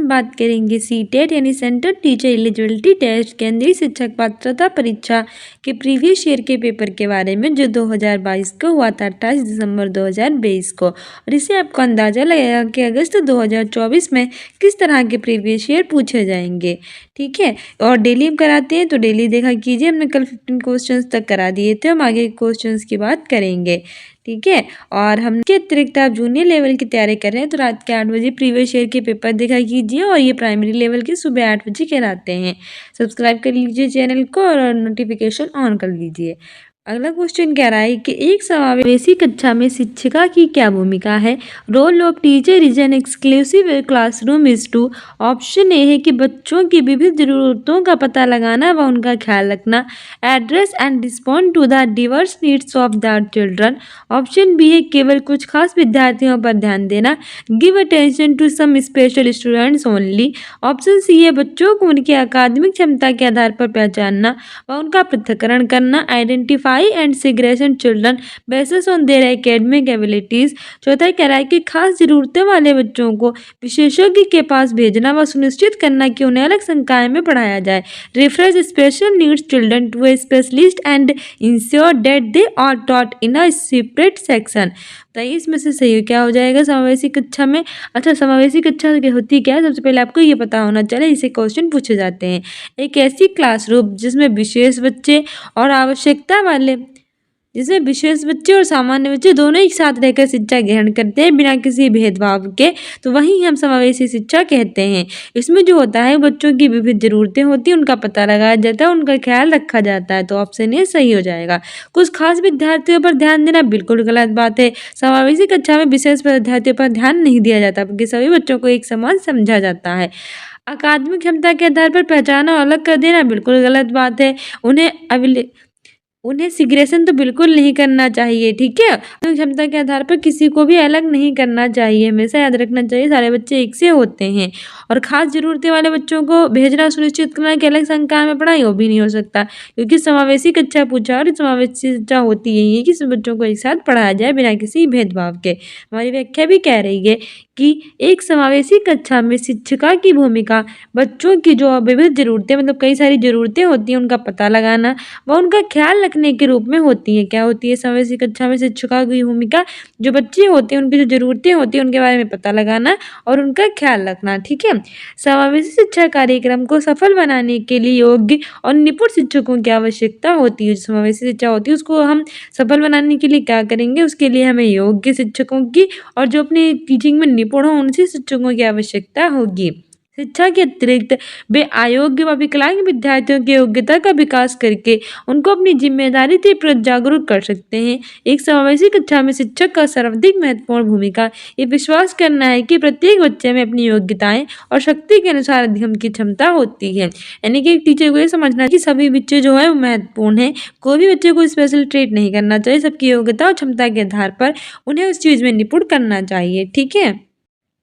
हम बात करेंगे सीटेट यानी सेंट्रल टीचर एलिजिबिलिटी टेस्ट, केंद्रीय शिक्षक पात्रता परीक्षा के प्रीवियस ईयर के पेपर के बारे में, जो 2022 को हुआ था 28 दिसंबर 2023 को। और इससे आपको अंदाजा लगेगा कि अगस्त 2024 में किस तरह के प्रीवियस ईयर पूछे जाएंगे। ठीक है, और डेली हम कराते हैं तो डेली देखा कीजिए, हमने कल 15 क्वेश्चंस तक करा दिए थे, हम आगे क्वेश्चंस की बात करेंगे। ठीक है, और हम के अतिरिक्त आप जूनियर लेवल की तैयारी कर रहे हैं तो रात के 8 बजे प्रीवियस ईयर के पेपर देखा कीजिए, और ये प्राइमरी लेवल के सुबह 8 बजे कराते हैं। सब्सक्राइब कर लीजिए चैनल को और नोटिफिकेशन ऑन कर लीजिए। अगला क्वेश्चन कह रहा है कि एक समावेशी कक्षा में शिक्षिका की क्या भूमिका है। Role of teacher is an exclusive classroom is to. Option A है कि बच्चों की विविध जरूरतों का पता लगाना व उनका ख्याल रखना, address and respond to the diverse needs of the children. Option B है केवल कुछ खास विद्यार्थियों पर ध्यान देना, give attention to some special students only. Option C है बच्चों को उनकी अकादमिक क्षमता के आधार पर पहचानना व उनका पृथक्करण करना, identify and segregation children basis on their academic abilities. चौथा कह रहा है कि खास जरूरतें वाले बच्चों को विशेषज्ञ के पास भेजना व सुनिश्चित करना कि उन्हें अलग संकाय में पढ़ाया जाए, refer special needs children to a specialist and ensure that they are taught in a separate section. बताइए इसमें से सही क्या हो जाएगा समावेशी कक्षा में। अच्छा, समावेशी कक्षा होती क्या है, सबसे पहले आपको ये पता होना चाहिए, इसे क्वेश्चन पूछे जाते हैं। एक ऐसी क्लासरूम जिसमें विशेष बच्चे और आवश्यकता वाले और सामान्य बच्चे दोनों एक साथ रहकर शिक्षा ग्रहण करते हैं बिना किसी भेदभाव के, तो वही हम समावेशी शिक्षा कहते हैं। इसमें जो होता है बच्चों की विविध जरूरतें होती हैं, उनका पता लगाया जाता है, उनका ख्याल रखा जाता है, तो ऑप्शन ए सही हो जाएगा। कुछ खास विद्यार्थियों पर ध्यान देना बिल्कुल गलत बात है। समावेशी कक्षा में विशेष विद्यार्थियों पर ध्यान नहीं दिया जाता बल्कि सभी बच्चों को एक समान समझा जाता है। अकादमिक क्षमता के आधार पर पहचाना और अलग कर देना बिल्कुल गलत बात है। उन्हें सिग्रेशन तो बिल्कुल नहीं करना चाहिए। ठीक है, तो क्षमता के आधार पर किसी को भी अलग नहीं करना चाहिए, हमेशा याद रखना चाहिए सारे बच्चे एक से होते हैं। और खास जरूरतें वाले बच्चों को भेजना सुनिश्चित करना कि अलग संकाय में पढ़ाई वो भी नहीं हो सकता, क्योंकि समावेशी कक्षा पूछा और समावेशी शिक्षा होती यही है कि सब बच्चों को एक साथ पढ़ाया जाए बिना किसी भेदभाव के। हमारी व्याख्या भी कह रही है कि एक समावेशी कक्षा में शिक्षिका की भूमिका बच्चों की जो विविध जरूरतें, मतलब कई सारी जरूरतें होती हैं, उनका पता लगाना व उनका ख्याल रखने के रूप में होती है। क्या होती है समावेशी कक्षा में शिक्षिका की भूमिका, जो बच्चे होते हैं उनकी जो जरूरतें होती हैं उनके बारे में पता लगाना और उनका ख्याल रखना। ठीक है, समावेशी शिक्षा कार्यक्रम को सफल बनाने के लिए योग्य और निपुण शिक्षकों की आवश्यकता होती है। जो समावेशी शिक्षा होती है उसको हम सफल बनाने के लिए क्या करेंगे, उसके लिए हमें योग्य शिक्षकों की और जो अपनी टीचिंग में निपुण हो उनसे शिक्षकों की आवश्यकता होगी। शिक्षा के अतिरिक्त वे अयोग्य व विकलांग विद्यार्थियों की योग्यता का विकास करके उनको अपनी जिम्मेदारी के प्रति जागरूक कर सकते हैं। एक समावेशी कक्षा में शिक्षक का सर्वाधिक महत्वपूर्ण भूमिका ये विश्वास करना है कि प्रत्येक बच्चे में अपनी योग्यताएं और शक्ति के अनुसार अध्ययन की क्षमता होती है। यानी कि एक टीचर को ये समझना है कि सभी बच्चे जो है वो महत्वपूर्ण है, कोई भी बच्चे को स्पेशल ट्रीट नहीं करना चाहिए, सबकी योग्यता और क्षमता के आधार पर उन्हें उस चीज़ में निपुण करना चाहिए। ठीक है,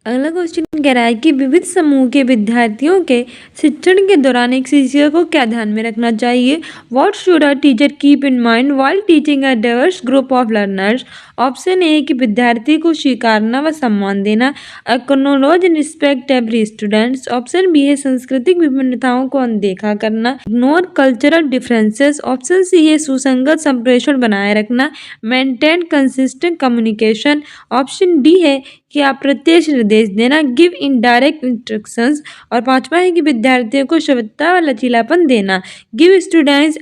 अगला क्वेश्चन कह रहा है कि विविध समूह के विद्यार्थियों के शिक्षण के दौरान एक शिक्षक को क्या ध्यान में रखना चाहिए। What should a teacher keep in mind while teaching a diverse group of learners. Option A है कि विद्यार्थी को स्वीकारना व सम्मान देना, acknowledge and respect every students. Option B है सांस्कृतिक विभिन्नताओं को अनदेखा करना, ignore cultural differences. Option C है सुसंगत संप्रेषण बनाए रखना, maintain consistent communication. Option D है कि आप प्रत्यक्ष निर्देश देना, गिव इनडायरेक्ट इंस्ट्रक्शंस। और पांचवा है कि विद्यार्थियों को स्वायत्तता व लचीलापन देना, give students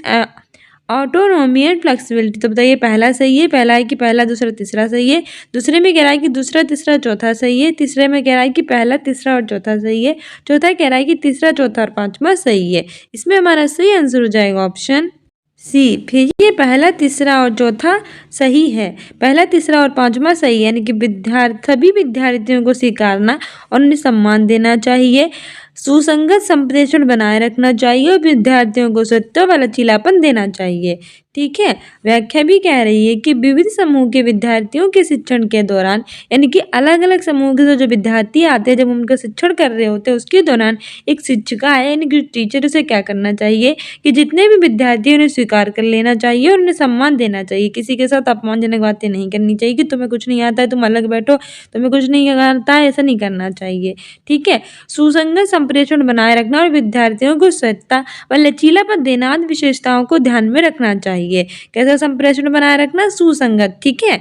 autonomy and flexibility. तो बताइए पहला सही है, पहला है कि पहला दूसरा तीसरा सही है, दूसरे में कह रहा है कि दूसरा तीसरा चौथा सही है, तीसरे में कह रहा है कि पहला तीसरा और चौथा सही है, चौथा कह रहा है कि तीसरा चौथा और पांचवा सही है। इसमें हमारा सही आंसर हो जाएगा ऑप्शन सी। फिर ये पहला तीसरा और चौथा सही है, पहला तीसरा और पांचवा सही है, यानी कि सभी विद्यार्थियों को स्वीकारना और उन्हें सम्मान देना चाहिए, सुसंगत संप्रेषण बनाए रखना चाहिए और विद्यार्थियों को सत्य व लचीलापन देना चाहिए। ठीक है। व्याख्या भी कह रही है कि विविध समूह के विद्यार्थियों के शिक्षण के दौरान, यानी कि अलग-अलग समूह के जो विद्यार्थी आते हैं जब उनका शिक्षण कर रहे होते हैं उसके दौरान एक शिक्षिका है यानी कि टीचर उसे क्या करना चाहिए कि जितने भी विद्यार्थी हैं उन्हें स्वीकार कर लेना चाहिए और उन्हें सम्मान देना चाहिए। किसी के साथ अपमानजनक बातें नहीं करनी चाहिए कि तुम्हें कुछ नहीं आता है, तुम अलग बैठो, तुम्हें कुछ नहीं आता है, ऐसा नहीं करना चाहिए। ठीक है। सुसंगत संप्रेषण बनाए रखना और विद्यार्थियों को सतर्कता व लचीलापन देना आदि विशेषताओं को ध्यान में रखना चाहिए। कैसा संप्रेषण बनाए रखना? सुसंगत। ठीक है।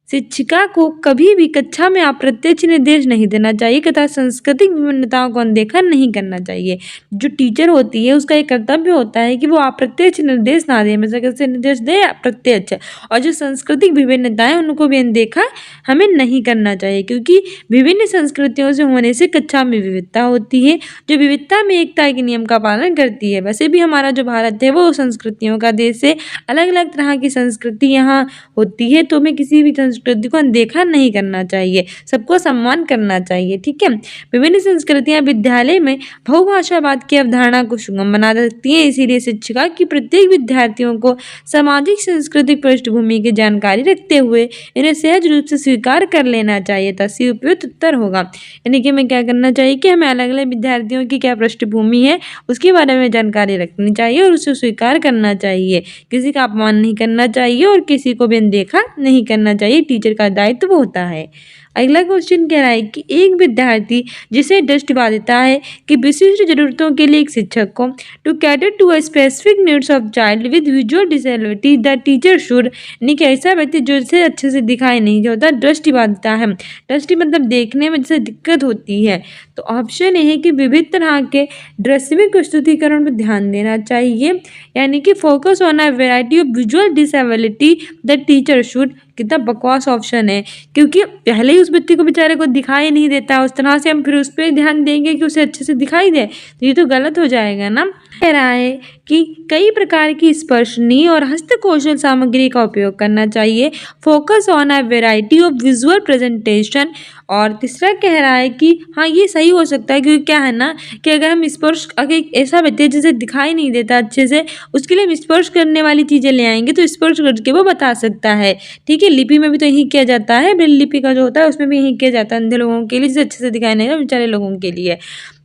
शिक्षिका को कभी भी कक्षा में अप्रत्यक्ष निर्देश नहीं देना चाहिए तथा सांस्कृतिक विभिन्नताओं को अनदेखा नहीं करना चाहिए। जो टीचर होती है उसका एक कर्तव्य होता है कि वो अप्रत्यक्ष निर्देश ना दे, हमेशा कैसे निर्देश दे? अप्रत्यक्ष। और जो सांस्कृतिक विभिन्नताएं उनको भी अनदेखा हमें नहीं करना चाहिए, क्योंकि विभिन्न संस्कृतियों से होने से कक्षा में विविधता होती है जो विविधता में एकता के नियम का पालन करती है। वैसे भी हमारा जो भारत है वो संस्कृतियों का देश है, अलग अलग तरह की संस्कृति यहाँ होती है, तो हमें किसी भी संस्कृति को अनदेखा नहीं करना चाहिए, सबको सम्मान करना चाहिए। ठीक है। विभिन्न संस्कृतियां विद्यालय में बहुभाषावाद की अवधारणा को सुगम बना सकती हैं, इसीलिए शिक्षिका की प्रत्येक विद्यार्थियों को सामाजिक सांस्कृतिक पृष्ठभूमि की जानकारी रखते हुए इन्हें सहज रूप से स्वीकार कर लेना चाहिए, तभी उपयुक्त उत्तर होगा। यानी कि हमें क्या करना चाहिए कि हमें अलग अलग विद्यार्थियों की क्या पृष्ठभूमि है उसके बारे में जानकारी रखनी चाहिए और उसे स्वीकार करना चाहिए। किसी का अपमान नहीं करना चाहिए और किसी को भी अनदेखा नहीं करना चाहिए, टीचर का दायित्व होता है। अगला क्वेश्चन कह रहा है कि एक विद्यार्थी जिसे दृष्टिबाधिता है कि विशिष्ट जरूरतों के लिए एक शिक्षक को to cater to a specific needs of child with visual disability the teacher should, यानी कि ऐसा व्यक्ति जो से अच्छे से दिखाई नहीं होता, दृष्टिबाधिता है, दृष्टि मतलब देखने में जैसे दिक्कत होती है, तो ऑप्शन ये है कि विविध तरह के दृश्यविक प्रस्तुतिकरण पर ध्यान देना चाहिए, यानी कि focus on a variety of visual disability the teacher should. कितना बकवास ऑप्शन है, क्योंकि पहले ही उस बच्चे को बेचारे को दिखाई नहीं देता, उस तरह से हम फिर उस पर ध्यान देंगे कि उसे अच्छे से दिखाई दे, तो ये तो गलत हो जाएगा ना। कह रहा है कि कई प्रकार की स्पर्शनीय और हस्तकौशल सामग्री का उपयोग करना चाहिए, focus on a variety of visual presentation. और तीसरा कह रहा है कि हाँ ये सही हो सकता है, क्योंकि क्या है ना कि अगर हम स्पर्श, अगर ऐसा व्यक्ति है जिसे दिखाई नहीं देता अच्छे से, उसके लिए हम स्पर्श करने वाली चीज़ें ले आएंगे तो स्पर्श करके वो बता सकता है। ठीक है। लिपि में भी तो यही किया जाता है, ब्रेल लिपि का जो होता है उसमें भी यही किया जाता है, अंधे लोगों के लिए जिसे अच्छे से दिखाई नहीं देता बेचारे लोगों के लिए।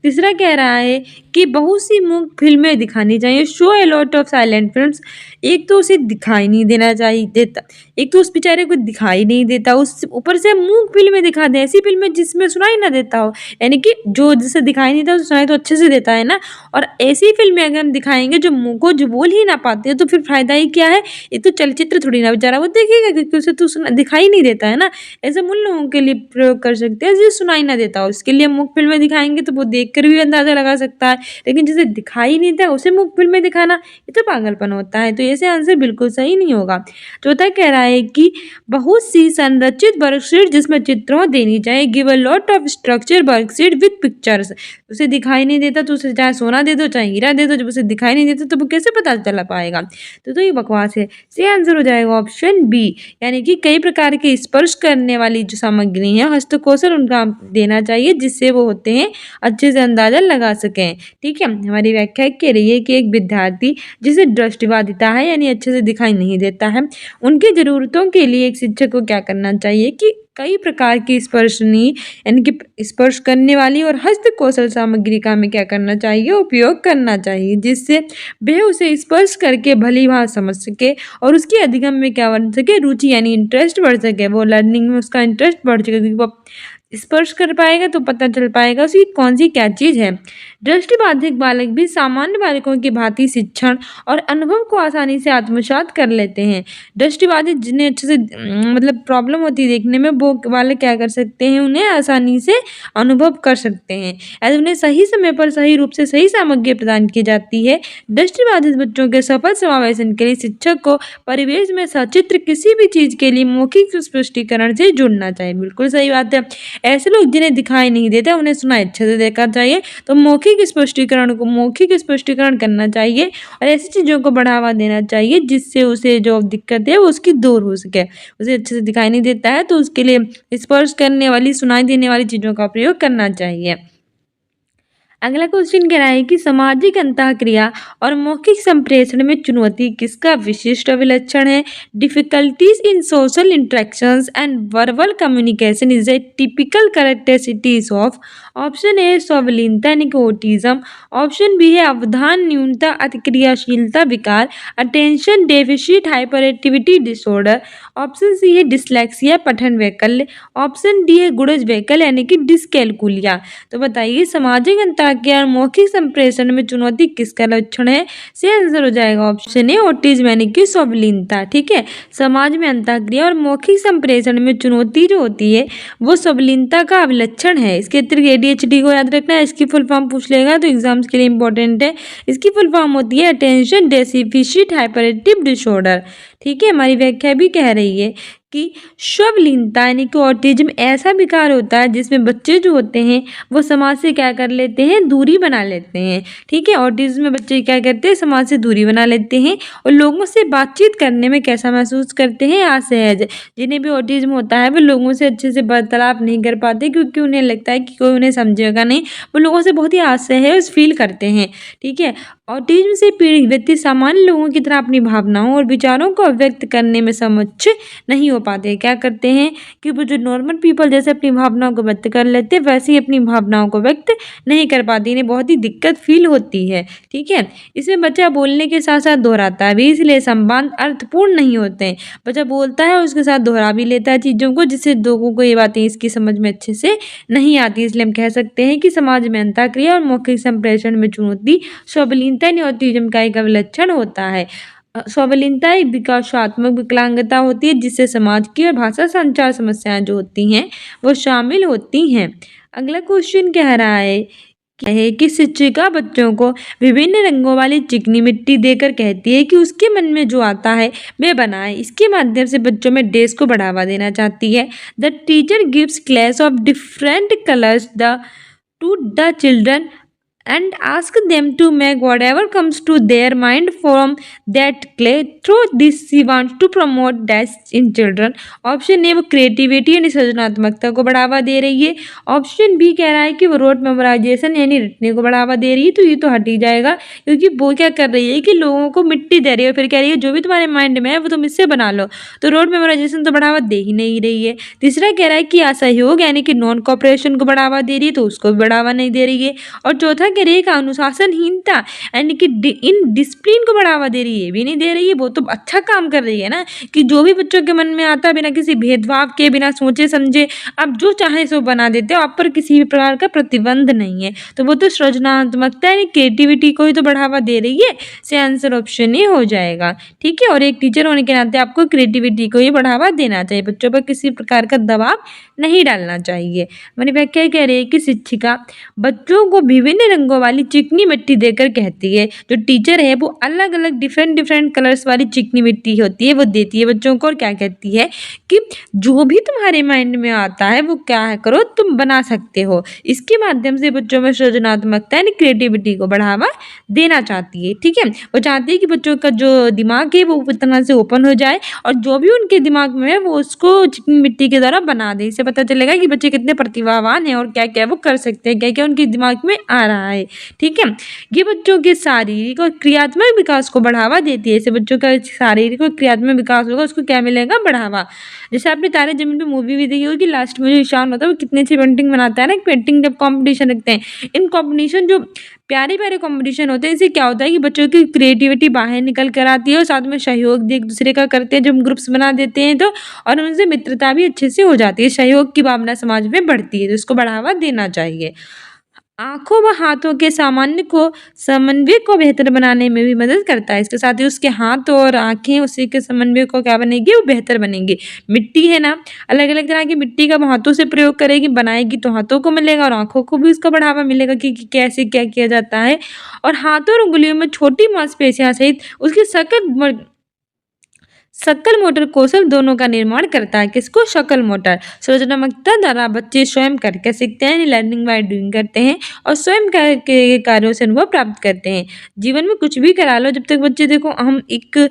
तीसरा कह रहा है कि बहुत सी मूक फिल्में दिखानी चाहिए, show a lot of silent films. एक तो उसे दिखाई नहीं देना चाहिए देता, एक तो उस बेचारे को दिखाई नहीं देता, उस ऊपर से मूक फिल्में दिखा दे, ऐसी फिल्में जिसमें सुनाई ना देता हो, यानी कि जो जिसे दिखाई नहीं देता उसे सुनाई तो अच्छे से देता है ना, और ऐसी फिल्में अगर हम दिखाएंगे जो मुँह को जो बोल ही ना पाते हैं तो फिर फायदा ही क्या है? ये तो चलचित्र थोड़ी ना बेचारा वो देखेगा, क्योंकि उसे तो दिखाई नहीं देता है ना। ऐसे उन लोगों के लिए प्रयोग कर सकते हैं जिसे सुनाई ना देता हो, उसके लिए मूक फिल्में दिखाएंगे तो वो देख कर भी अंदाजा लगा सकता है, लेकिन जिसे दिखाई नहीं देता उसे मूक फिल्में दिखाना ये तो पागलपन होता है, तो ऐसे आंसर बिल्कुल सही नहीं होगा। चौथा कह रहा है कि बहुत सी संरचित वर्कशीट जिसमें चित्रों देनी चाहिए, give a lot of structure worksheet with pictures. उसे दिखाई नहीं देता तो उसे चाहे सोना दे दो चाहे हीरा दे दो, जब उसे दिखाई नहीं देता तो वो कैसे पता चला पाएगा? तो ये बकवास है। सही आंसर हो जाएगा ऑप्शन बी, यानी कि कई प्रकार के स्पर्श करने वाली जो सामग्री है हस्तकौशल उनका देना चाहिए, जिससे वो होते हैं अच्छे से अंदाजा लगा सकें। ठीक है। हमारी व्याख्या कह रही है कि एक विद्यार्थी जिसे दृष्टिबाधिता है यानी अच्छे से दिखाई नहीं देता है, उनकी जरूरतों के लिए एक शिक्षक को क्या करना चाहिए कि कई प्रकार की स्पर्शनीय यानी कि स्पर्श करने वाली और हस्तकौशल सामग्री का हमें क्या करना चाहिए? उपयोग करना चाहिए, जिससे वह उसे स्पर्श करके भली भांति समझ सके और उसकी अधिगम में क्या बन सके? रुचि यानी इंटरेस्ट बढ़ सके, वो लर्निंग में उसका इंटरेस्ट बढ़ सके, क्योंकि वो स्पर्श कर पाएगा तो पता चल पाएगा उसकी कौन सी क्या चीज़ है। दृष्टिबाधित बालक भी सामान्य बालकों की भांति शिक्षण और अनुभव को आसानी से आत्मसात कर लेते हैं। दृष्टिबाधित जिन्हें अच्छे से मतलब प्रॉब्लम होती है देखने में, वो बालक क्या कर सकते हैं? उन्हें आसानी से अनुभव कर सकते हैं यदि उन्हें सही समय पर सही रूप से सही सामग्री प्रदान की जाती है। दृष्टिबाधित बच्चों के सफल समावेशन के लिए शिक्षक को परिवेश में सचित्र किसी भी चीज़ के लिए मौखिक स्पष्टीकरण से जुड़ना चाहिए। बिल्कुल सही बात है। ऐसे लोग जिन्हें दिखाई नहीं देता उन्हें सुनाई अच्छे से देखना चाहिए, तो मौखिक स्पष्टीकरण करना चाहिए और ऐसी चीज़ों को बढ़ावा देना चाहिए जिससे उसे जो दिक्कत है वो उसकी दूर हो सके। उसे अच्छे से दिखाई नहीं देता है तो उसके लिए स्पर्श करने वाली सुनाई देने वाली चीज़ों का प्रयोग करना चाहिए। अगला क्वेश्चन कह रहा है कि सामाजिक अंतःक्रिया और मौखिक संप्रेषण में चुनौती किसका विशिष्ट विलक्षण है? Difficulties in social interactions and verbal communication is a typical characteristics of. Option A स्वावलीनता यानी कि ऑटिज्म, ऑप्शन बी है अवधान न्यूनता अतिक्रियाशीलता विकार attention deficit hyperactivity disorder, option C है डिसलेक्सिया पठन वैकल्य, ऑप्शन डी है गुणज वैकल्य यानी कि डिसकैलकुलिया। तो बताइए सामाजिक अंतःक्रिया और मौखिक संप्रेषण में चुनौती किसका लक्षण है? से आंसर हो जाएगा ऑप्शन ए ऑटिज्म यानी कि स्वावलीनता। ठीक है, समाज में अंतःक्रिया और मौखिक संप्रेषण में चुनौती जो होती है वो स्वावलीनता का अवलक्षण है। इसके अतिरिक्त एडीएचडी को याद रखना है, इसकी फुल फॉर्म पूछ लेगा तो एग्जाम्स के लिए इंपॉर्टेंट है। इसकी फुल फॉर्म होती है attention deficit hyper active disorder. ठीक है, हमारी व्याख्या भी कह रही है कि स्वावलीनता यानी कि ऑटिज्म ऐसा विकार होता है जिसमें बच्चे जो होते हैं वो समाज से क्या कर लेते हैं, दूरी बना लेते हैं। ठीक है, ऑटिज्म में बच्चे क्या करते हैं, समाज से दूरी बना लेते हैं और लोगों से बातचीत करने में कैसा महसूस करते हैं, असहज। जिन्हें भी ऑटिज्म होता है वो लोगों से अच्छे से वार्तालाप नहीं कर पाते क्योंकि उन्हें लगता है कि कोई उन्हें समझेगा नहीं, वो लोगों से बहुत ही असहज फील करते हैं। ठीक है, ऑटिज्म से पीड़ित व्यक्ति सामान्य लोगों की तरह अपनी भावनाओं और विचारों को व्यक्त करने में सक्षम नहीं हो पाते। क्या करते हैं कि वो जो नॉर्मल पीपल जैसे अपनी भावनाओं को व्यक्त कर लेते हैं वैसे ही अपनी भावनाओं को व्यक्त नहीं कर पाते, इन्हें बहुत ही दिक्कत फील होती है। ठीक है, इसमें बच्चा बोलने के साथ साथ दोहराता है भी, इसलिए संवाद अर्थपूर्ण नहीं होते हैं। बच्चा बोलता है और उसके साथ दोहरा भी लेता है चीज़ों को, जिससे लोगों को ये बातें इसकी समझ में अच्छे से नहीं आती। इसलिए हम कह सकते हैं कि समाज में अंतःक्रिया और मौखिक संप्रेषण में चुनौती स्वावलीनता ऑटिज्म का एक लक्षण होता है। स्वावलीनता एक विकासात्मक विकलांगता होती है जिससे समाज की और भाषा संचार समस्याएं जो होती हैं वो शामिल होती हैं। अगला क्वेश्चन कह रहा है कि शिक्षिका बच्चों को विभिन्न रंगों वाली चिकनी मिट्टी देकर कहती है कि उसके मन में जो आता है वह बनाए। इसके माध्यम से बच्चों में डेज को बढ़ावा देना चाहती है। The teacher gives class of different colours to the children and ask them to make whatever comes to their mind from that clay. Through this she wants to promote that in children. Option A वो creativity यानी सृजनात्मकता को बढ़ावा दे रही है। Option B कह रहा है कि वो रोड मेमोराइजेशन यानी रटने को बढ़ावा दे रही है। तो ये तो हट ही जाएगा क्योंकि वो क्या कर रही है कि लोगों को मिट्टी दे रही है और फिर कह रही है जो भी तुम्हारे माइंड में है वो तुम इससे बना लो। तो रोड मेमोराइजेशन तो बढ़ावा दे ही नहीं रही है। तीसरा कह रहा है कि असहयोग यानी कि नॉन कॉपरेशन को बढ़ावा दे रही है, तो उसको भी बढ़ावा नहीं दे रही है। और चौथा कह रही है कि अनुशासनहीनता यानी कि इन डिसिप्लिन को बढ़ावा दे रही है, भी नहीं दे रही है। वो तो अच्छा काम कर रही है ना कि जो भी बच्चों के मन में आता है बिना किसी भेदभाव के, बिना सोचे समझे आप जो चाहे सो बना देते हो, आप पर किसी भी प्रकार का प्रतिबंध नहीं है। तो वो तो सृजनात्मकता यानी क्रिएटिविटी को ही तो बढ़ावा दे रही है। से आंसर ऑप्शन ए हो जाएगा। ठीक है, और एक टीचर होने के नाते आपको क्रिएटिविटी को ही बढ़ावा देना चाहिए, बच्चों पर किसी प्रकार का दबाव नहीं डालना चाहिए। मैंने व्याख्या कह रही है कि शिक्षिका बच्चों को विभिन्न रंगों वाली चिकनी मिट्टी देकर कहती है, जो टीचर है वो अलग अलग डिफरेंट कलर्स वाली चिकनी मिट्टी होती है वो देती है बच्चों को, और क्या कहती है कि जो भी तुम्हारे माइंड में आता है वो क्या है करो तुम बना सकते हो। इसके माध्यम से बच्चों में सृजनात्मकता यानी क्रिएटिविटी को बढ़ावा देना चाहती है। ठीक है, वो चाहती है कि बच्चों का जो दिमाग है वो इतना से ओपन हो जाए और जो भी उनके दिमाग में है वो उसको चिकनी मिट्टी के द्वारा बना दे। इससे पता चलेगा कि बच्चे कितने प्रतिभावान हैं और क्या क्या वो कर सकते हैं, क्या क्या उनके दिमाग में आ रहा है। ठीक है, ये बच्चों के शारीरिक और क्रियात्मक विकास को बढ़ावा देती है। इससे बच्चों का शारीरिक और क्रियात्मक विकास होगा, उसको क्या मिलेगा, बढ़ावा। जैसे आपने तारे जमीन पे मूवी भी देखी होगी, लास्ट में जो ईशान होता है वो कितनी अच्छी पेंटिंग बनाता है ना। पेंटिंग जब कॉम्पिटिशन रखते हैं, इन कॉम्पिटिशन जो प्यारे प्यारे कॉम्पिटिशन होते हैं, इससे क्या होता है कि बच्चों की क्रिएटिविटी बाहर निकल कर आती है और साथ में सहयोग भी एक दूसरे का करते हैं। जब ग्रुप्स बना देते हैं तो और उनसे मित्रता भी अच्छे से हो जाती है, सहयोग की भावना समाज में बढ़ती है, तो इसको बढ़ावा देना चाहिए। आँखों व हाथों के सामान्य को समन्वय को बेहतर बनाने में भी मदद करता है। इसके साथ ही उसके हाथ और आँखें उसी के समन्वय को क्या बनेगी, वो बेहतर बनेंगी। मिट्टी है ना, अलग अलग तरह की मिट्टी का हाथों से प्रयोग करेगी, बनाएगी तो हाथों को मिलेगा और आँखों को भी उसका बढ़ावा मिलेगा कि कैसे क्या किया जाता है। और हाथों और उंगलियों में छोटी मांसपेशियां सहित उसकी सकल मोटर कौशल दोनों का निर्माण करता है। किसको, शकल मोटर। सृजनात्मकता द्वारा बच्चे स्वयं करके सीखते हैं, लर्निंग बाय डूइंग करते हैं और स्वयं के कार्यों से अनुभव प्राप्त करते हैं। जीवन में कुछ भी करा लो, जब तक बच्चे देखो हम एक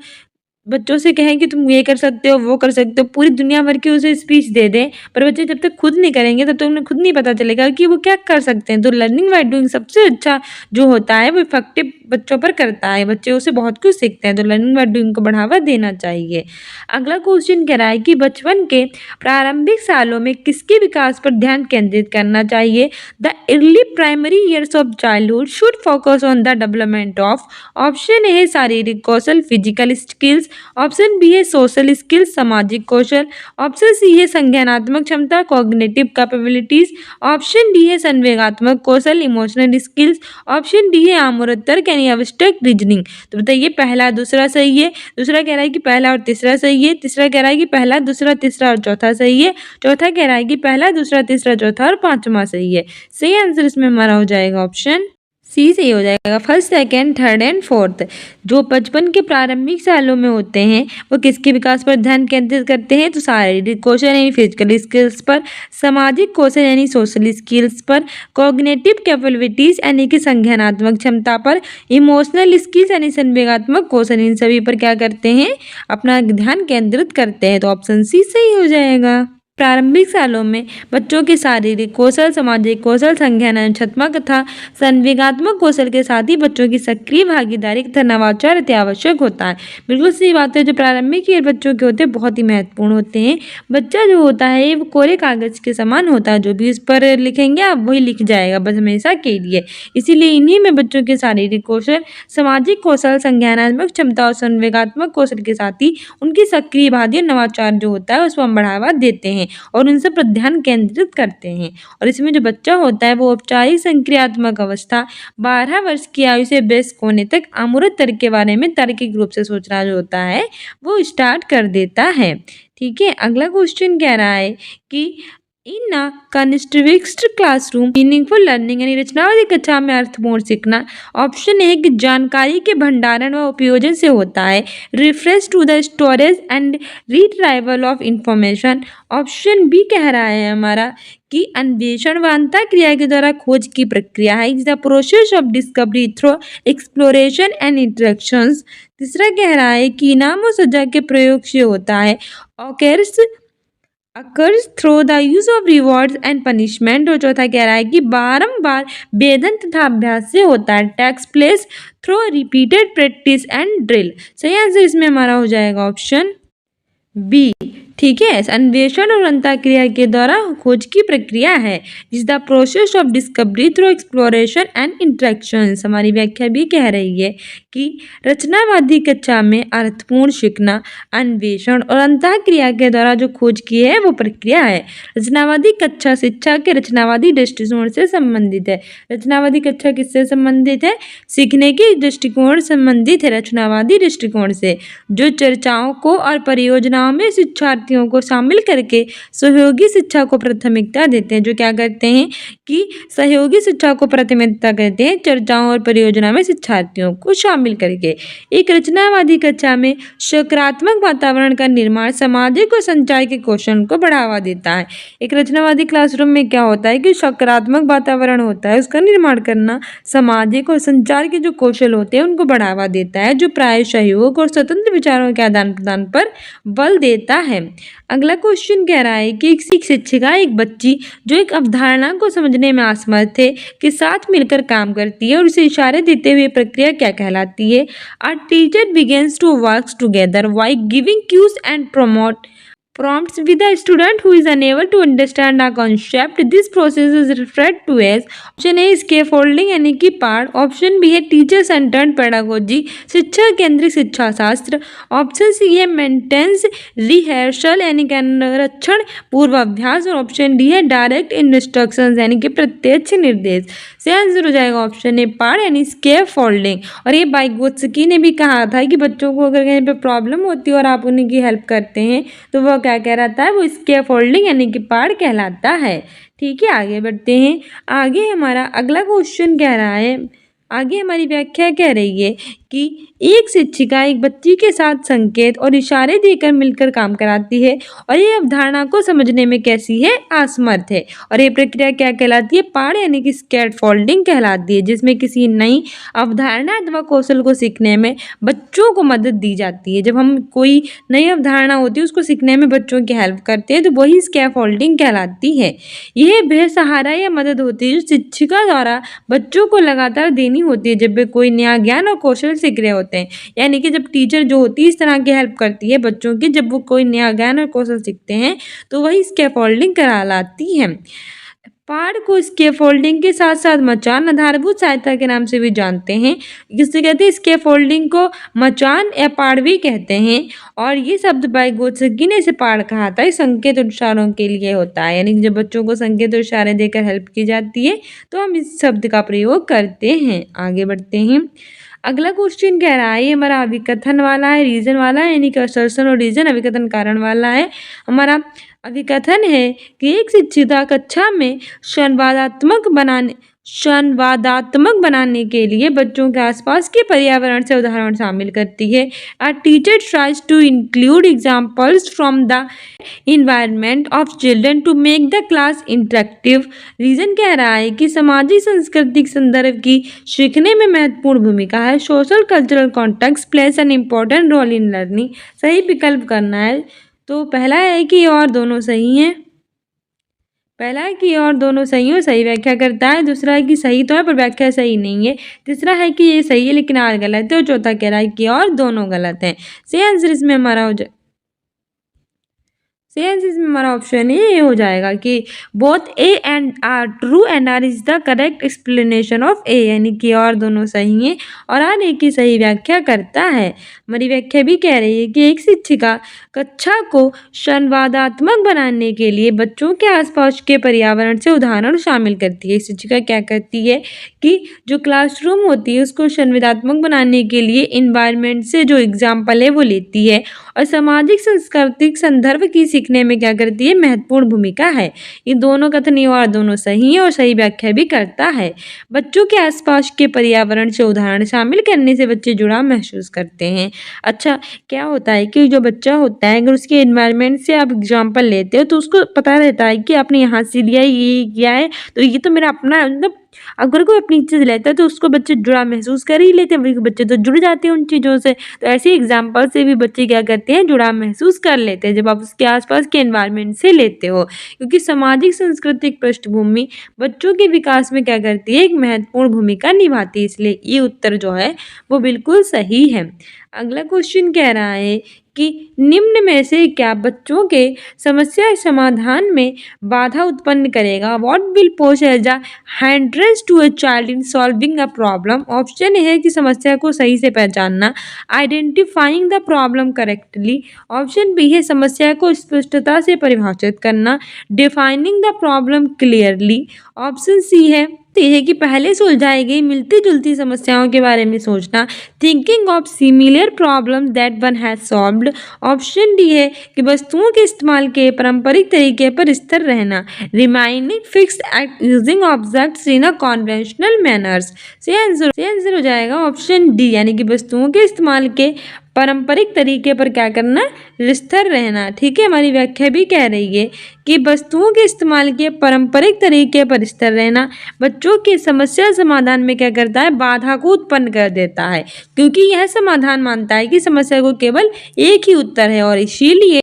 बच्चों से कहें कि तुम ये कर सकते हो, वो कर सकते हो, पूरी दुनिया भर की उसे स्पीच दे दें, पर बच्चे जब तक खुद नहीं करेंगे तब तक उन्हें खुद नहीं पता चलेगा कि वो क्या कर सकते हैं। तो लर्निंग बाय डूइंग सबसे अच्छा जो होता है वो इफेक्टिव बच्चों पर करता है। बच्चे उससे बहुत कुछ सीखते हैं, तो लर्निंग बाय डूइंग को बढ़ावा देना चाहिए। अगला क्वेश्चन कह रहा है कि बचपन के प्रारंभिक सालों में किसके विकास पर ध्यान केंद्रित करना चाहिए? The early primary years of childhood should focus on the development of. Option A है शारीरिक कौशल फिजिकल स्किल्स, ऑप्शन बी है सोशल स्किल्स सामाजिक कौशल, ऑप्शन सी है संज्ञानात्मक क्षमता कॉग्निटिव कैपेबिलिटीज, ऑप्शन डी है संवेगात्मक कौशल इमोशनल स्किल्स, ऑप्शन डी है आमूर्तर्क यानी एब्स्ट्रैक्ट रीजनिंग। तो बताइए पहला दूसरा सही है, दूसरा कह रहा है कि पहला और तीसरा सही है, तीसरा कह रहा है कि पहला दूसरा तीसरा और चौथा सही है, चौथा कह रहा है कि पहला दूसरा तीसरा चौथा और पांचवा सही है। सही आंसर इसमें हमारा हो जाएगा ऑप्शन सी सही हो जाएगा। First second third and fourth जो बचपन के प्रारंभिक सालों में होते हैं वो किसके विकास पर ध्यान केंद्रित करते हैं? तो शारीरिक कौशल यानी फिजिकल स्किल्स पर, सामाजिक कौशल यानी सोशल स्किल्स पर, कॉग्निटिव कैपेबिलिटीज यानी कि संज्ञानात्मक क्षमता पर, इमोशनल स्किल्स यानी संवेगात्मक कौशल, इन सभी पर क्या करते हैं? अपना ध्यान केंद्रित करते हैं। तो ऑप्शन सी सही हो जाएगा। प्रारंभिक सालों में बच्चों के शारीरिक कौशल सामाजिक कौशल संज्ञानात्मक तथा संवेगात्मक कौशल के साथ ही बच्चों की सक्रिय भागीदारी तथा नवाचार अति आवश्यक होता है। बिल्कुल सही बात है। जो प्रारंभिक ईयर बच्चों के होते हैं बहुत ही महत्वपूर्ण होते हैं। बच्चा जो होता है वो कोरे कागज के समान होता है, जो भी उस पर लिखेंगे आप वही लिख जाएगा बस हमेशा के लिए। इसीलिए इन्हीं में बच्चों के शारीरिक कौशल सामाजिक कौशल संज्ञानात्मक क्षमता और संवेगात्मक कौशल के साथ ही उनकी सक्रिय भागी और नवाचार जो होता है उसको हम बढ़ावा देते हैं और उन सब पर ध्यान केंद्रित करते हैं। और इसमें जो बच्चा होता है वो औपचारिक संक्रियात्मक अवस्था 12 वर्ष की आयु से वयस्क होने तक अमूर्त तर्क के बारे में तार्किक रूप से सोचना जो होता है वो स्टार्ट कर देता है। ठीक है, अगला क्वेश्चन कह रहा है कि इन अ कंस्ट्रक्टेड क्लासरूम मीनिंगफुल लर्निंग यानी रचनावादी कक्षा में अर्थपूर्ण सीखना। ऑप्शन ए कि जानकारी के भंडारण व उपयोजन से होता है, reference to the storage and retrieval of information. Option B कह रहा है हमारा कि अन्वेषण व अंतःक्रिया के द्वारा खोज की प्रक्रिया है, is the process of discovery through exploration and interactions. तीसरा कह रहा है कि इनाम और सजा के प्रयोग से होता है, occurs through the use of rewards and punishment। और चौथा कह रहा है कि बारंबार वेदन तथा अभ्यास से होता है, takes place through repeated practice and drill। सही आंसर इसमें हमारा हो जाएगा ऑप्शन बी। ठीक है, अन्वेषण और अंतःक्रिया के द्वारा खोज की प्रक्रिया है, is the process of discovery through exploration and interactions. हमारी व्याख्या भी कह रही है कि रचनावादी कक्षा में अर्थपूर्ण सीखना अन्वेषण और अंतःक्रिया के द्वारा जो खोज की है वो प्रक्रिया है। रचनावादी कक्षा शिक्षा के रचनावादी दृष्टिकोण से संबंधित है। रचनावादी कक्षा किससे संबंधित है? सीखने के दृष्टिकोण संबंधित है रचनावादी दृष्टिकोण से, जो चर्चाओं को और परियोजनाओं में शिक्षार्थियों को शामिल करके सहयोगी शिक्षा को प्राथमिकता देते हैं। जो क्या करते हैं कि सहयोगी शिक्षा को प्राथमिकता करते हैं चर्चाओं और परियोजना में शिक्षार्थियों को शामिल करके। एक रचनावादी कक्षा में सकारात्मक वातावरण का निर्माण सामाजिक और संचार के कौशल को बढ़ावा देता है। एक रचनावादी क्लासरूम में क्या होता है कि सकारात्मक वातावरण होता है, उसका निर्माण करना सामाजिक और संचार के जो कौशल होते हैं उनको बढ़ावा देता है, जो प्राय सहयोग और स्वतंत्र विचारों के आदान प्रदान पर बल देता है। अगला क्वेश्चन कह रहा है कि एक शिक्षिका एक बच्ची जो एक अवधारणा को समझने में असमर्थ है के साथ मिलकर काम करती है और उसे इशारे देते हुए प्रक्रिया क्या कहलाती है? A teacher begins to work together while giving cues and prompts with a student who is unable to understand a concept. This process is referred to as option A scaffolding यानी कि पाठ, ऑप्शन बी है teacher centred pedagogy शिक्षा केंद्रित शिक्षा शास्त्र, option C है maintenance rehearsal यानी कि अनुरक्षण पूर्वाभ्यास और ऑप्शन डी है डायरेक्ट इंस्ट्रक्शंस यानी कि प्रत्यक्ष निर्देश। सही आंसर हो जाएगा ऑप्शन ए पाठ यानी स्कैफोल्डिंग। और ये वाइगोत्स्की ने भी कहा था कि बच्चों को अगर कहीं पे प्रॉब्लम होती है और आप उनकी हेल्प करते हैं तो वह क्या कहलाता है? वो स्कैफोल्डिंग यानी कि पाठ कहलाता है। ठीक है, आगे बढ़ते हैं। आगे हमारा अगला क्वेश्चन कह रहा है आगे हमारी व्याख्या कह रही है कि एक शिक्षिका एक बच्ची के साथ संकेत और इशारे देकर मिलकर काम कराती है और ये अवधारणा को समझने में कैसी है, असमर्थ है। और ये प्रक्रिया क्या कहलाती है, पाड़ यानी कि स्कैट फोल्डिंग कहलाती है, जिसमें किसी नई अवधारणा अथवा कौशल को सीखने में बच्चों को मदद दी जाती है। जब हम कोई नई अवधारणा होती है उसको सीखने में बच्चों की हेल्प करते हैं तो वही स्कैट फोल्डिंग कहलाती है। यह बेसहारा या मदद होती है जो शिक्षिका द्वारा बच्चों को लगातार देनी होती है जब वे कोई नया ज्ञान और कौशल सीख रहे होते हैं। यानी कि जब टीचर जो होती है इस तरह की हेल्प करती है बच्चों की, जब वो कोई नया ज्ञान और कौशल सीखते हैं तो वही स्कैफोल्डिंग कहलाती है। पाड़ को स्कैफोल्डिंग के साथ साथ मचान आधारभूत सहायता के नाम से भी जानते हैं। किससे कहते हैं, स्कैफोल्डिंग को मचान या पाड़ भी कहते हैं। और ये शब्द वाइगोत्स्की ने इसे पाड़ कहा था। ये संकेत और इशारों के लिए होता है, यानी कि जब बच्चों को संकेत और इशारे देकर हेल्प की जाती है तो हम इस शब्द का प्रयोग करते हैं। आगे बढ़ते हैं। अगला क्वेश्चन कह रहा है, ये हमारा अभिकथन वाला है, रीजन वाला है, यानी कि असर्शन और रीजन, अभिकथन कारण वाला है। हमारा अभिकथन है कि एक शिक्षिका कक्षा में संवादात्मक बनाने के लिए बच्चों के आसपास के पर्यावरण से उदाहरण शामिल करती है। A teacher tries to include examples from the environment of children to make the class interactive. Reason कह रहा है कि सामाजिक सांस्कृतिक संदर्भ की सीखने में महत्वपूर्ण भूमिका है। Social cultural context plays an important role in learning. सही विकल्प करना है। तो पहला है कि और दोनों सही हैं, पहला है कि और दोनों सही हो, सही व्याख्या करता है। दूसरा है कि सही तो है पर व्याख्या सही नहीं है। तीसरा है कि ये सही है लेकिन आर गलत है। और चौथा कह रहा है कि और दोनों गलत हैं। सही आंसर इसमें हमारा ऑप्शन ये हो जाएगा कि both A and R true and R is the correct explanation of A, यानी कि और दोनों सही हैं और आर ए की सही व्याख्या करता है। हमारी व्याख्या भी कह रही है कि एक शिक्षिका कक्षा को संवादात्मक बनाने के लिए बच्चों के आसपास के पर्यावरण से उदाहरण शामिल करती है। शिक्षिका क्या करती है कि जो क्लासरूम होती है उसको संवादात्मक बनाने के लिए इन्वायरमेंट से जो एग्जाम्पल है वो लेती है और सामाजिक सांस्कृतिक संदर्भ की सीखने में क्या करती है, महत्वपूर्ण भूमिका है। ये दोनों कथन और दोनों सही है और सही व्याख्या भी करता है। बच्चों के आसपास के पर्यावरण से उदाहरण शामिल करने से बच्चे जुड़ाव महसूस करते हैं। अच्छा, क्या होता है कि जो बच्चा होता है अगर उसके एनवायरनमेंट से आप एग्जाम्पल लेते हो तो उसको पता रहता है कि आपने यहाँ से लिया, ये किया है तो ये तो मेरा अपना, मतलब अगर कोई अपनी चीज़ लेता है तो उसको बच्चे जुड़ा महसूस कर ही लेते हैं, बच्चे तो जुड़ जाते हैं उन चीज़ों से। तो ऐसे एग्जाम्पल से भी बच्चे क्या करते हैं, जुड़ाव महसूस कर लेते हैं जब आप उसके आसपास के एनवायरनमेंट से लेते हो, क्योंकि सामाजिक सांस्कृतिक पृष्ठभूमि बच्चों के विकास में क्या करती है, एक महत्वपूर्ण भूमिका निभाती है। इसलिए ये उत्तर जो है वो बिल्कुल सही है। अगला क्वेश्चन कह रहा है कि निम्न में से क्या बच्चों के समस्या समाधान में बाधा उत्पन्न करेगा। What will pose as a hindrance to a child in solving a problem. Option है कि समस्या को सही से पहचानना, identifying the problem correctly. Option B है समस्या को स्पष्टता से परिभाषित करना, defining the problem clearly. Option C है तो यह है कि पहले सुलझाई गई मिलती जुलती समस्याओं के बारे में सोचना, thinking of similar problem that one has solved. Option D है कि वस्तुओं के इस्तेमाल के पारंपरिक तरीके पर स्थिर रहना, remaining fixed at using objects in a conventional manners. सही आंसर हो जाएगा ऑप्शन डी, यानी कि वस्तुओं के इस्तेमाल के पारंपरिक तरीके पर क्या करना, स्थिर रहना। ठीक है, हमारी व्याख्या भी कह रही है कि वस्तुओं के इस्तेमाल के पारंपरिक तरीके पर स्थिर रहना बच्चों की समस्या समाधान में क्या करता है, बाधा को उत्पन्न कर देता है, क्योंकि यह समाधान मानता है कि समस्या को केवल एक ही उत्तर है और इसीलिए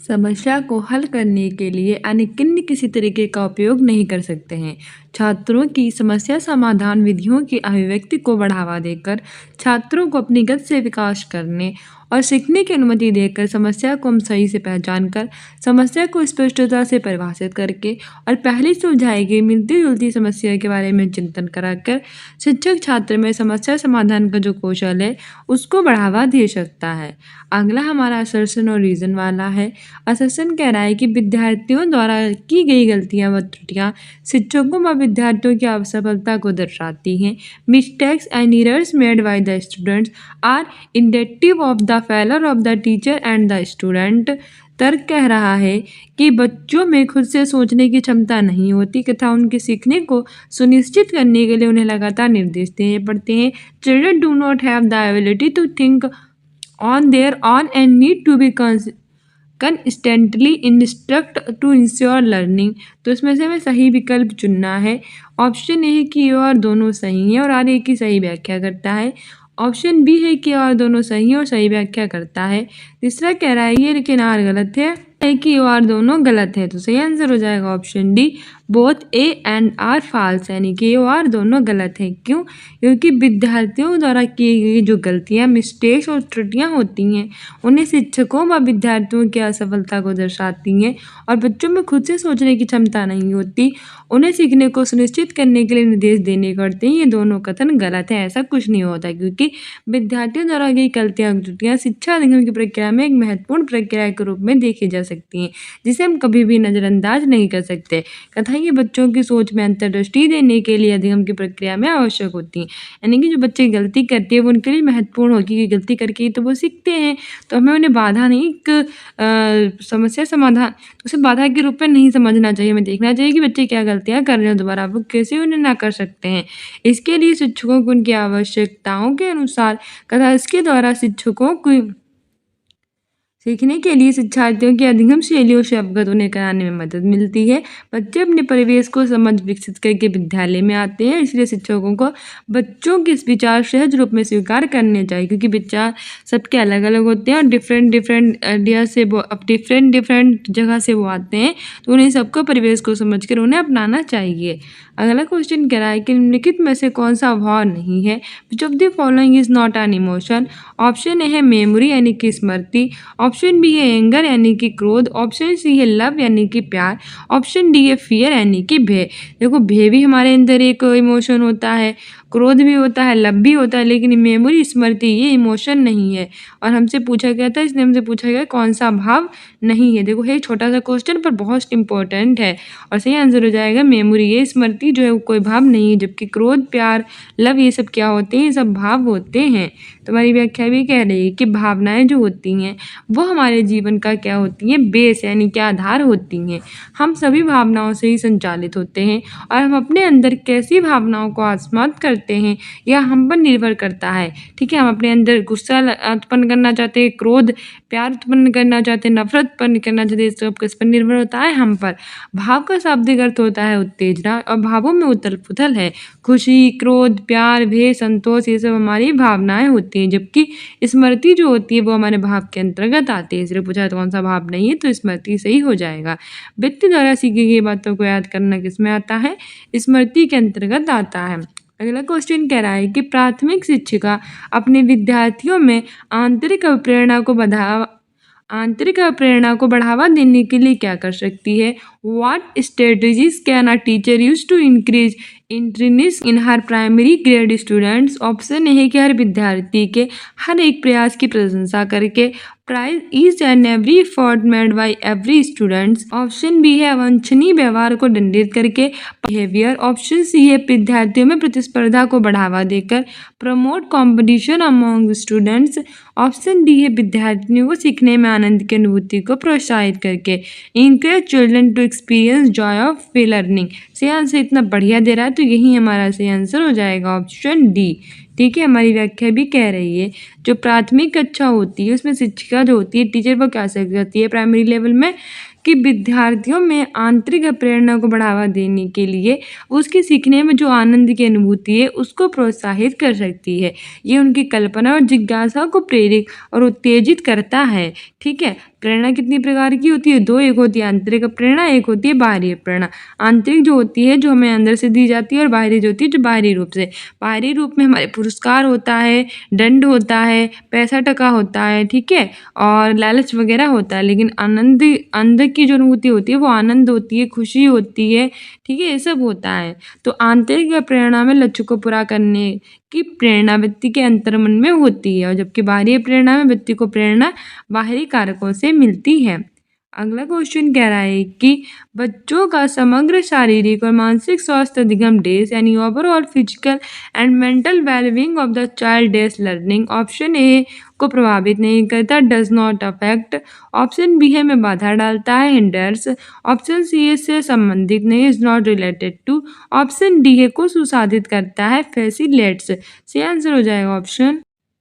समस्या को हल करने के लिए अन्य किसी तरीके का उपयोग नहीं कर सकते हैं। छात्रों की समस्या समाधान विधियों की अभिव्यक्ति को बढ़ावा देकर छात्रों को अपनी गति से विकास करने और सीखने की अनुमति देकर समस्या को हम सही से पहचान कर समस्या को स्पष्टता से परिभाषित करके और पहले सुलझाई गई मिलती जुलती समस्या के बारे में चिंतन कराकर शिक्षक छात्र में समस्या समाधान का जो कौशल है उसको बढ़ावा दे सकता है। अगला हमारा असर्शन और रीजन वाला है। असर्शन कह रहा है कि विद्यार्थियों द्वारा की गई गलतियां व त्रुटियां शिक्षकों व विद्यार्थियों की असफलता को दर्शाती हैं। Mistakes and errors made by the students are indicative of the the failure of the teacher and the student. तर्क कह रहा है कि बच्चों में खुद से सोचने की क्षमता नहीं होती तथा उनके सीखने को सुनिश्चित करने के लिए उन्हें लगातार निर्देश देने पड़ते हैं। Children do not have the ability to think on their own and need to be constantly instruct to ensure learning. तो इसमें से हमें सही विकल्प चुनना है। ऑप्शन ए है कि ये और दोनों सही हैं और आर ए की सही व्याख्या करता है। ऑप्शन बी है कि और दोनों सही हैं और सही व्याख्या करता है। तीसरा कह रहा है ये लेकिन आर गलत है कि और दोनों गलत है। तो सही आंसर हो जाएगा option D, both A and R false, यानी कि और दोनों गलत है। क्यों? क्योंकि विद्यार्थियों द्वारा की गई जो गलतियां, मिस्टेक्स और त्रुटियां होती हैं उन्हें शिक्षकों व विद्यार्थियों की असफलता को दर्शाती हैं और बच्चों में खुद से सोचने की क्षमता नहीं होती। उन्हें सीखने को सुनिश्चित करने के लिए निर्देश देने पड़ते हैं। ये दोनों कथन गलत है, ऐसा कुछ नहीं होता क्योंकि विद्यार्थियों द्वारा की गलतियां त्रुटियां शिक्षा अधिगम की प्रक्रिया में एक महत्वपूर्ण प्रक्रिया के रूप में देखी जा सकती हैं जिसे हम कभी भी नज़रअंदाज नहीं कर सकते। कथा ये बच्चों की सोच में अंतर्दृष्टि देने के लिए अधिगम की प्रक्रिया में आवश्यक होती हैं, यानी कि जो बच्चे गलती करते हैं वो उनके लिए महत्वपूर्ण होगी कि गलती करके ही तो वो सीखते हैं। तो हमें उन्हें बाधा नहीं, एक समस्या समाधान, उसे बाधा के रूप में नहीं समझना चाहिए। हमें देखना चाहिए कि बच्चे क्या गलतियाँ कर रहे हैं, दोबारा वो कैसे उन्हें ना कर सकते हैं। इसके लिए शिक्षकों को उनकी आवश्यकताओं के अनुसार कथा इसके द्वारा शिक्षकों को सीखने के लिए शिक्षार्थियों की अधिगम शैलियों से अवगत उन्हें कराने में मदद मिलती है। बच्चे अपने परिवेश को समझ विकसित करके विद्यालय में आते हैं, इसलिए शिक्षकों को बच्चों के इस विचार सहज रूप में स्वीकार करने चाहिए क्योंकि विचार सबके अलग अलग होते हैं और डिफरेंट आइडिया से वो डिफरेंट जगह से वो आते हैं, तो उन्हें सबको परिवेश को समझ कर उन्हें अपनाना चाहिए। अगला क्वेश्चन कह रहा है कि निम्नलिखित में से कौन सा भाव नहीं है? Which of the following is not an emotion? Option A है मेमोरी यानी कि स्मृति, ऑप्शन बी है एंगर यानी कि क्रोध, ऑप्शन सी है लव यानी कि प्यार, ऑप्शन डी है फियर यानी कि भय। देखो भय भी हमारे अंदर एक इमोशन होता है, क्रोध भी होता है, लव भी होता है, लेकिन मेमोरी स्मृति ये इमोशन नहीं है। और हमसे पूछा गया था, इसलिए हमसे पूछा गया कौन सा भाव नहीं है। देखो ये छोटा सा क्वेश्चन पर बहुत इंपॉर्टेंट है और सही आंसर हो जाएगा मेमोरी। ये स्मृति जो है वो कोई भाव नहीं है, जबकि क्रोध, प्यार, लव ये सब क्या होते हैं? ये सब भाव होते हैं। तुम्हारी व्याख्या भी कह रही है कि भावनाएं जो होती हैं वो हमारे जीवन का क्या होती हैं? बेस यानी कि आधार होती हैं। हम सभी भावनाओं से ही संचालित होते हैं और हम अपने अंदर कैसी भावनाओं को आत्मसात करते हैं यह हम पर निर्भर करता है। ठीक है, हम अपने अंदर गुस्सा उत्पन्न करना चाहते हैं, क्रोध, प्यार उत्पन्न करना चाहते हैं, नफरत उत्पन्न करना चाहते हैं, सब किस पर निर्भर होता है? हम पर। भाव का शाब्दिक अर्थ होता है उत्तेजना और भावों में उथल पुथल है। खुशी, क्रोध, प्यार, भय, संतोष ये सब हमारी भावनाएं होती हैं, जबकि स्मृति जो होती है वो हमारे भाव के अंतर्गत आती है। इसलिए पूछा तो कौन सा भाव नहीं है, तो स्मृति सही हो जाएगा। व्यक्ति द्वारा सीखी गई बातों को याद करना किस में आता है? स्मृति के अंतर्गत आता है। अगला क्वेश्चन कह रहा है कि प्राथमिक शिक्षिका अपने विद्यार्थियों में आंतरिक प्रेरणा को बढ़ावा देने के लिए क्या कर सकती है? What strategies can a teacher use to increase interest in her primary grade students? Option A है कि हर विद्यार्थी के हर एक प्रयास की प्रशंसा करके, praise each and every effort made by every students. Option B है अवांछनीय व्यवहार को दंडित करके, बिहेवियर। ऑप्शन सी है विद्यार्थियों में प्रतिस्पर्धा को बढ़ावा देकर, promote competition among students. Option D है विद्यार्थियों को सीखने में आनंद की अनुभूति को प्रोत्साहित करके, encourage children to experience joy of learning. सही आंसर इतना बढ़िया दे रहा है तो यही हमारा सही आंसर हो जाएगा ऑप्शन डी। ठीक है, हमारी व्याख्या भी कह रही है जो प्राथमिक कक्षा होती है उसमें शिक्षिका जो होती है, टीचर, वो क्या करती है प्राइमरी लेवल में कि विद्यार्थियों में आंतरिक प्रेरणा को बढ़ावा देने के लिए उसके सीखने में जो आनंद की अनुभूति है उसको प्रोत्साहित कर सकती है। ये उनकी कल्पना और जिज्ञासा को प्रेरित और उत्तेजित करता है। ठीक है, प्रेरणा कितनी प्रकार की होती है? दो, एक होती है आंतरिक प्रेरणा, एक होती है बाहरी प्रेरणा। आंतरिक जो होती है जो हमें अंदर से दी जाती है और बाहरी जो होती है जो बाहरी रूप से। बाहरी रूप में हमारे पुरस्कार होता है, दंड होता है, पैसा टका होता है, ठीक है, और लालच वगैरह होता है। लेकिन आनंद अंदर की जो अनुभूति होती है वो आनंद होती है, खुशी होती है, ठीक है, ये सब होता है। तो आंतरिक प्रेरणा में लक्ष्य को पूरा करने की प्रेरणा व्यक्ति के अंतर्मन में होती है और जबकि बाहरी प्रेरणा में व्यक्ति को प्रेरणा बाहरी कारकों से मिलती है। अगला क्वेश्चन कह रहा है कि बच्चों का समग्र शारीरिक और मानसिक स्वास्थ्य अधिगम डेज यानी overall physical and mental wellbeing of the child does learning option A को प्रभावित नहीं करता, does not affect. Option B है में बाधा डालता है, हिंडर्स। ऑप्शन सी है से संबंधित नहीं, is not related to. Option D है को सुसाधित करता है, फैसिलेट्स। सही आंसर हो जाएगा ऑप्शन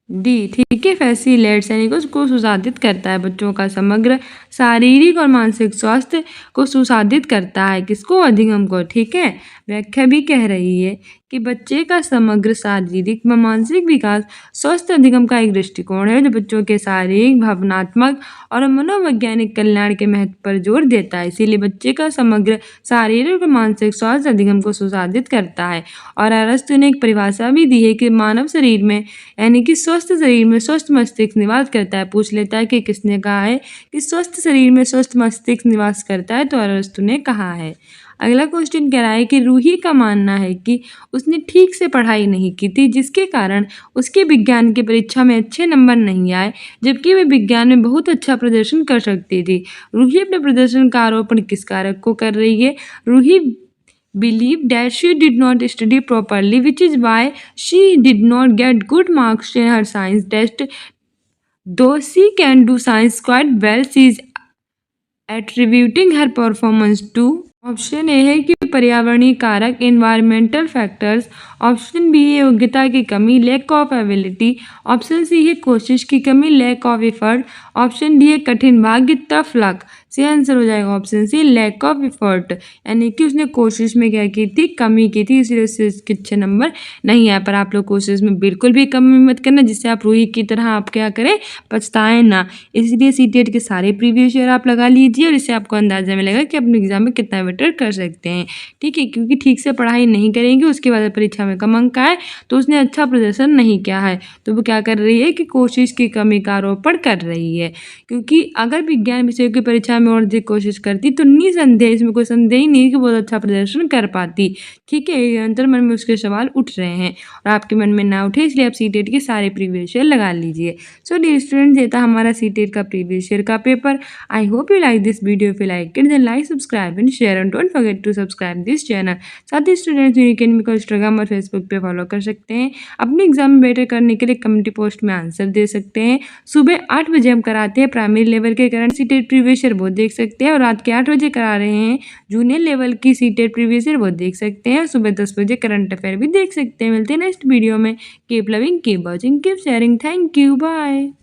डी। ठीक है, फैसिलेट्स यानी कि उसको सुसाधित करता है, बच्चों का समग्र शारीरिक और मानसिक स्वास्थ्य को सुसाधित करता है, किसको, अधिगम को। ठीक है, व्याख्या भी कह रही है कि बच्चे का समग्र शारीरिक व मानसिक विकास स्वस्थ अधिगम का एक दृष्टिकोण है जो बच्चों के शारीरिक, भावनात्मक और मनोवैज्ञानिक कल्याण के महत्व पर जोर देता है। इसीलिए बच्चे का समग्र शारीरिक और मानसिक स्वास्थ्य अधिगम को सुसाधित करता है। और अरस्तु ने एक परिभाषा भी दी है कि मानव शरीर में यानी कि स्वस्थ शरीर में स्वस्थ मस्तिष्क निवास करता है। पूछ लेता है कि किसने कहा है कि स्वस्थ शरीर में स्वस्थ मस्तिष्क निवास करता है, तो अरस्तु ने कहा है। अगला क्वेश्चन कह रहा है कि रूही का मानना है कि उसने ठीक से पढ़ाई नहीं की थी, जिसके कारण उसके विज्ञान की परीक्षा में अच्छे नंबर नहीं आए, जबकि वे विज्ञान में बहुत अच्छा प्रदर्शन कर सकती थी। रूही अपने प्रदर्शन का आरोपण किस कारक को कर रही है? Ruhi believe that she did not study properly, which is why she did not get good marks in her science test. Though she can do science quite well, she is attributing her performance to option A है कि पर्यावरणीय कारक, environmental factors. Option B है योग्यता की कमी, lack of ability. Option C है कोशिश की कमी, lack of effort. Option D है कठिन भाग्य, टफ लक। सही आंसर हो जाएगा option C, lack of effort, यानी कि उसने कोशिश में क्या की थी, कमी की थी, इसलिए उससे उसके अच्छे नंबर नहीं आए। पर आप लोग कोशिश में बिल्कुल भी कमी मत करना, जिससे आप रूही की तरह आप क्या करें, पछताएं ना। इसलिए सीटेट के सारे प्रीवियस ईयर आप लगा लीजिए और इससे आपको अंदाजा मिलेगा कि अपने एग्जाम में कितना बेटर कर सकते हैं। ठीक है, क्योंकि ठीक से पढ़ाई नहीं करेंगे, उसके बाद परीक्षा में कम अंक आए तो उसने अच्छा प्रदर्शन नहीं किया है, तो वो क्या कर रही है कि कोशिश की कमी का आरोपण कर रही है। क्योंकि अगर विज्ञान विषय की परीक्षा में और अधिक कोशिश करती तो निसंदेह, इसमें कोई संदेह ही नहीं कि बहुत अच्छा प्रदर्शन कर पाती। ठीक है, निरंतर मन में उसके सवाल उठ रहे हैं और आपके मन में ना उठे, इसलिए आप सीटेट के सारे प्रीवियस ईयर लगा लीजिए। सो डियर स्टूडेंट्स, ये था हमारा सीटेट का प्रीवियस ईयर का पेपर। I hope you like this video. If you like it then like, subscribe and share and don't forget to subscribe this channel. साथ ही स्टूडेंट्स यूनिकेन को इंस्टाग्राम और फेसबुक पे फॉलो कर सकते हैं। अपने एग्जाम में बेटर करने के लिए कम्युनिटी पोस्ट में आंसर दे सकते हैं। सुबह 8 बजे हम कराते हैं प्राइमरी लेवल के करंट सीटेट प्रीवियस ईयर, वो देख सकते हैं। और रात के 8 बजे करा रहे हैं जूनियर लेवल की सीटेट प्रीवियस ईयर, वो देख सकते हैं। सुबह 10 बजे करंट अफेयर भी देख सकते हैं। मिलते हैं नेक्स्ट वीडियो में। Keep loving, keep watching, keep sharing. Thank you, bye.